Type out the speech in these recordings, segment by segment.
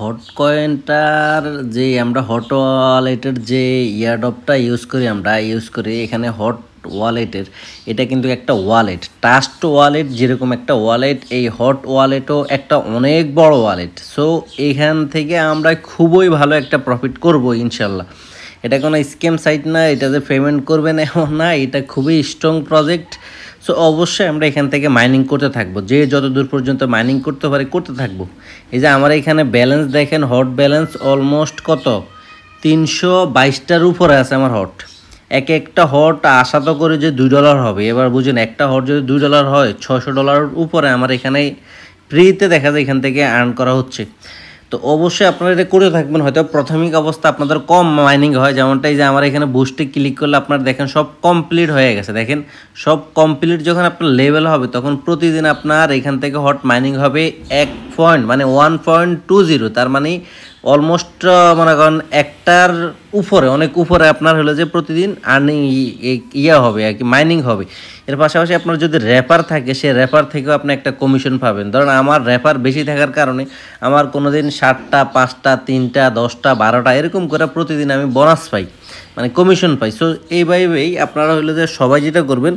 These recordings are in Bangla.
হট কয়েনটার যে আমরা হট ওয়ালেটের যে ইয়ারডপটা ইউজ করি এখানে হট ওয়ালেটের এটা কিন্তু একটা ওয়ালেট ট্রাস্ট ওয়ালেট যেরকম একটা ওয়ালেট এই হট ওয়ালেটও একটা অনেক বড় ওয়ালেট সো এখান থেকে আমরা খুবই ভালো একটা প্রফিট করব ইনশাল্লাহ। এটা কোনো স্ক্যাম সাইট না, এটা যে পেমেন্ট করবেন এমন না, এটা খুবই স্ট্রং প্রজেক্ট। সো অবশ্যই আমরা এখান থেকে মাইনিং করতে থাকবো, যে যত দূর পর্যন্ত মাইনিং করতে পারি করতে থাকবো। এই যে আমার এখানে ব্যালেন্স দেখেন, হট ব্যালেন্স অলমোস্ট কত 322টার উপরে আছে আমার হট। একটা হট আশা তো করি যে $2 হবে। এবার বুঝুন, একটা হট যদি $2 হয় $600 উপরে আমার এখানে ফ্রিতে দেখা যায় এখান থেকে আর্ন করা হচ্ছে। তো অবশ্যই আপনারা এটা করে থাকবেন। হয়তো প্রাথমিক অবস্থা আপনাদের কম মাইনিং হয়, যেমনটাই যে আমার এখানে বুস্টে ক্লিক করলে আপনারা দেখেন সব কমপ্লিট হয়ে গেছে। দেখেন সব কমপ্লিট যখন আপনার লেভেল হবে তখন প্রতিদিন আপনার এখান থেকে হট মাইনিং হবে 1.20, তার মানে অলমোস্ট মনে করেন একটার উপরে, অনেক উপরে আপনার হলো যে প্রতিদিন আর্নিং হবে আর কি, মাইনিং হবে। এর পাশাপাশি আপনার যদি র্যাপার থাকে সে র্যাপার থেকেও আপনি একটা কমিশন পাবেন। ধরুন আমার র্যাপার বেশি থাকার কারণে আমার কোনো দিন 7টা 5টা 3টা 10টা 12টা এরকম করে প্রতিদিন আমি বোনাস পাই, মানে কমিশন পাই। সো এইভাবেই আপনারা হলো যে সবাই যেটা করবেন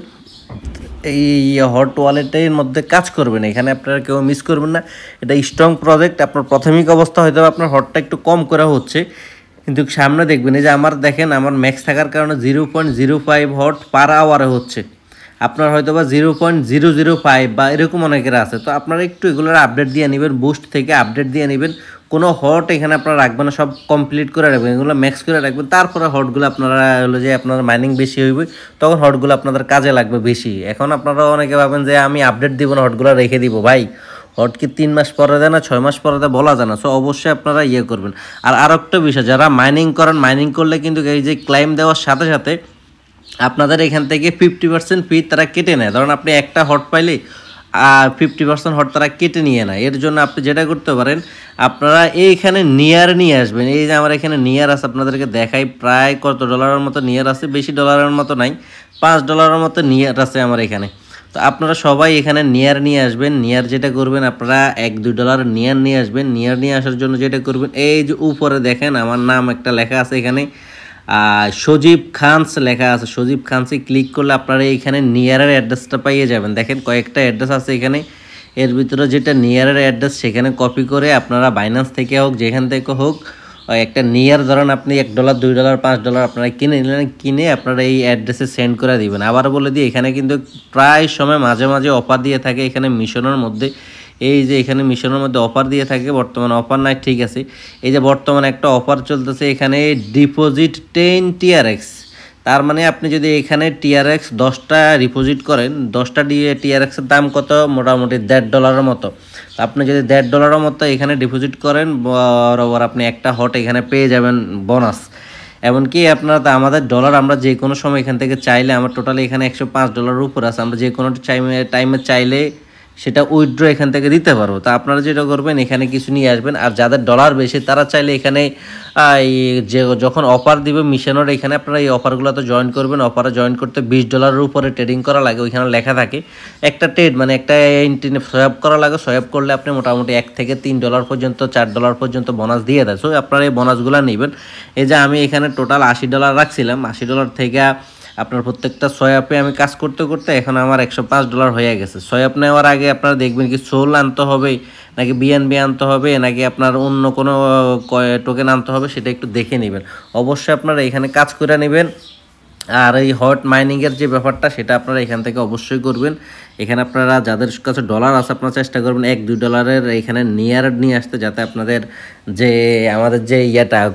এই হট ওয়ালেটের মধ্যে কাজ করবেন, এখানে আপনারা কেউ মিস করবেন না। এটা স্ট্রং প্রজেক্ট। আপনার প্রাথমিক অবস্থা হয়তো আপনার হটটা একটু কম করা হচ্ছে, কিন্তু সামনে দেখবেন এই যে আমার দেখেন আমার ম্যাক্স থাকার কারণে 0.05 হট পার আওয়ারে হচ্ছে। আপনার হয়তো বা 0.005 বা এরকম অনেকের আছে। তো আপনারা একটু এগুলোর আপডেট দিয়ে নেবেন, বুস্ট থেকে আপডেট দিয়ে নেবেন। কোনো হট এখানে আপনারা রাখবেন না, সব কমপ্লিট করে রাখবেন, এগুলো ম্যাক্স করে রাখবেন। তারপরে হটগুলো আপনারা হলো যে আপনার মাইনিং বেশি হইবে, তখন হটগুলো আপনাদের কাজে লাগবে বেশি। এখন আপনারা অনেকে ভাবেন যে আমি আপডেট দিব না, হটগুলো রেখে দিব। ভাই হট কি 3 মাস পরে দেয় না 6 মাস পরে দেয় বলা যায় না। সো অবশ্যই আপনারা করবেন। আর একটা বিষয়, যারা মাইনিং করেন, মাইনিং করলে কিন্তু এই যে ক্লাইম দেওয়ার সাথে সাথে আপনাদের এখান থেকে 50% ফি তারা কেটে নেয়। ধরুন আপনি একটা হট পাইলে 50% হট তারা কেটে নিয়ে নেয়। এর জন্য আপনি যেটা করতে পারেন, আপনারা এইখানে নিয়ার নিয়ে আসবেন। এই যে আমার এখানে নিয়ার আছে, আপনাদেরকে দেখাই প্রায় কত ডলারের মতো নিয়ার আছে, বেশি ডলারের মতো নাই, $5 মতো নিয়ার আছে আমার এখানে। তো আপনারা সবাই এখানে নিয়ার নিয়ে আসবেন। নিয়ার যেটা করবেন, আপনারা $1-2 নিয়ার নিয়ে আসবেন। নিয়ার নিয়ে আসার জন্য যেটা করবেন, এই যে উপরে দেখেন আমার নাম একটা লেখা আছে এখানে, সজীব খানস লেখা আছে। সজীব খানসে ক্লিক করলে আপনারা এইখানে নিয়ারের অ্যাড্রেসটা পাইয়ে যাবেন। দেখেন কয়েকটা অ্যাড্রেস আছে এখানে, এর ভিতরে যেটা নিয়ারের অ্যাড্রেস সেখানে কপি করে আপনারা বাইন্যান্স থেকে হোক যেখান থেকে হোক একটা নিয়ার, ধরেন আপনি $1 $2 $5 আপনারা কিনে নিলেন, কিনে আপনারা এই অ্যাড্রেসে সেন্ড করে দিবেন। আবার বলে দিই, এখানে কিন্তু প্রায় সময় মাঝে মাঝে অফার দিয়ে থাকে এখানে মিশনের মধ্যে। এই যে এখানে মিশনের মধ্যে অফার দিয়ে থাকে, বর্তমানে অফার নাই, ঠিক আছে। এই যে বর্তমানে একটা অফার চলতেছে এখানে, ডিপোজিট 10 TRX। তার মানে আপনি যদি এখানে TRX 10টা ডিপোজিট করেন, 10টা TRXের দাম কত, মোটামুটি $1.5 মতো। আপনি যদি $1.5 মতো এখানে ডিপোজিট করেন, বরাবর আপনি একটা হট এখানে পেয়ে যাবেন বোনাস। এমনকি আপনারা আমাদের ডলার আমরা যে কোনো সময় এখান থেকে চাইলে, আমার টোটালি এখানে $105 উপর আছে, আমরা যে কোনো টাইমে চাইলে সেটা উইথড্র এখান থেকে দিতে পারবো। তা আপনারা যেটা করবেন, এখানে কিছু নিয়ে আসবেন। আর যাদের ডলার বেশি তারা চাইলে এখানে যে যখন অফার দিবে মিশনের, এখানে আপনারা এই অফারগুলোতে জয়েন করবেন। অফারে জয়েন করতে $20 উপরে ট্রেডিং করা লাগে, ওইখানে লেখা থাকে একটা ট্রেড, মানে একটা ইন্টিনে সোয়াপ করা লাগে। সোয়াপ করলে আপনি মোটামুটি $1 থেকে $3 পর্যন্ত $4 পর্যন্ত বোনাস দিয়ে দেয়। সো আপনারা এই বোনাসগুলো নেবেন। এই যে আমি এখানে টোটাল $80 রাখছিলাম, $80 থেকে আপনার প্রত্যেকটা সোয়াপে আমি কাজ করতে করতে এখন আমার $105 হয়ে গেছে। সোয়াপ নেওয়ার আগে আপনারা দেখবেন কি সোল আনতে হবে নাকি বিএনবি আনতে হবে নাকি আপনার অন্য কোনো টোকেন আনতে হবে, সেটা একটু দেখে নেবেন। অবশ্যই আপনারা এখানে কাজ করে নেবেন। আর এই হট মাইনিংয়ের যে ব্যাপারটা সেটা আপনারা এখান থেকে অবশ্যই করবেন। এখানে আপনারা যাদের কাছে ডলার আছে আপনারা চেষ্টা করবেন $1-2 এখানে নিয়ার নিয়ে আসতে, যাতে আপনাদের যে আমাদের যে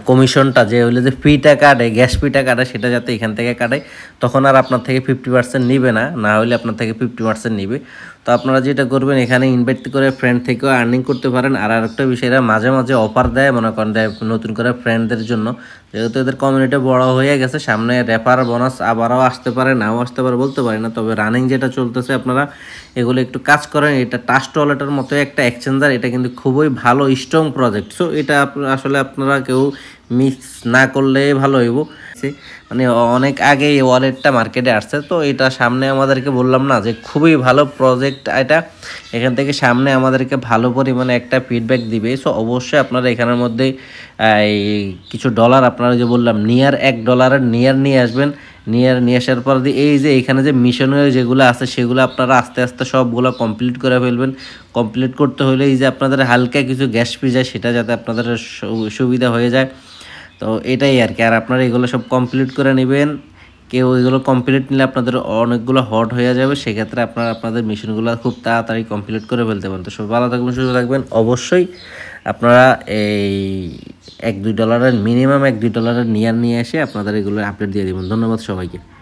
কমিশনটা যে হইলে যে ফিটা কাটে, গ্যাস ফিটা কাটে, সেটা যাতে এখান থেকে কাটে, তখন আর আপনার থেকে 50% নিবে না, না হলে আপনার থেকে 50% নিবে। তো আপনারা যেটা করবেন, এখানে ইনভাইট করে ফ্রেন্ড থেকেও আর্নিং করতে পারেন। আর আরেকটা বিষয়, এরা মাঝে মাঝে অফার দেয়, মনে করেন দেয় নতুন করে ফ্রেন্ডদের জন্য। যেহেতু এদের কমিউনিটি বড় হয়ে গেছে, সামনে র্যাপার বোনাস আবারও আসতে পারে, নাও আসতে পারে, বলতে পারি না। তবে রানিং যেটা চলতেছে আপনারা এগুলো একটু কাজ করেন। এটা টাস্ট ওয়ালেটের মতো একটা এক্সচেঞ্জার, এটা কিন্তু খুবই ভালো স্ট্রং প্রজেক্ট। সো এটা আসলে আপনারা কেউ মিক্স না করলে ভালো হইব। মানে অনেক আগে এই ওয়ালেটটা মার্কেটে আসছে, তো এটা সামনে আমাদেরকে বললাম না যে খুবই ভালো প্রজেক্ট এটা, এখান থেকে সামনে আমাদেরকে ভালো পরিমাণে একটা ফিডব্যাক দিবে। সো অবশ্যই আপনারা এখানের মধ্যে এই কিছু ডলার, আপনারা যে বললাম নিয়ার $1 নিয়ে আসবেন। নিয়ে আসার পর এই যে এখানে যে মিশনারি যেগুলো আছে সেগুলো আপনারা আস্তে আস্তে সবগুলো কমপ্লিট করে ফেলবেন। কমপ্লিট করতে হলে এই যে আপনাদের হালকা কিছু গ্যাস ফি যায়, সেটা যাতে আপনাদের সুবিধা হয়ে যায়। তো এটাই আর কি। আর আপনারা এগুলো সব কমপ্লিট করে নেবেন। কেউ এগুলো কমপ্লিট নিলে আপনাদের অনেকগুলো হট হয়ে যাবে, সেক্ষেত্রে আপনারা আপনাদের মিশনগুলো খুব তাড়াতাড়ি কমপ্লিট করে ফেলতে পারেন। তো সব ভালো থাকবেন, সুস্থ থাকবেন। অবশ্যই আপনারা এই $1-2 মিনিমাম $1-2 নিয়ে এসে আপনাদের এগুলো আপডেট দিয়ে দেবেন। ধন্যবাদ সবাইকে।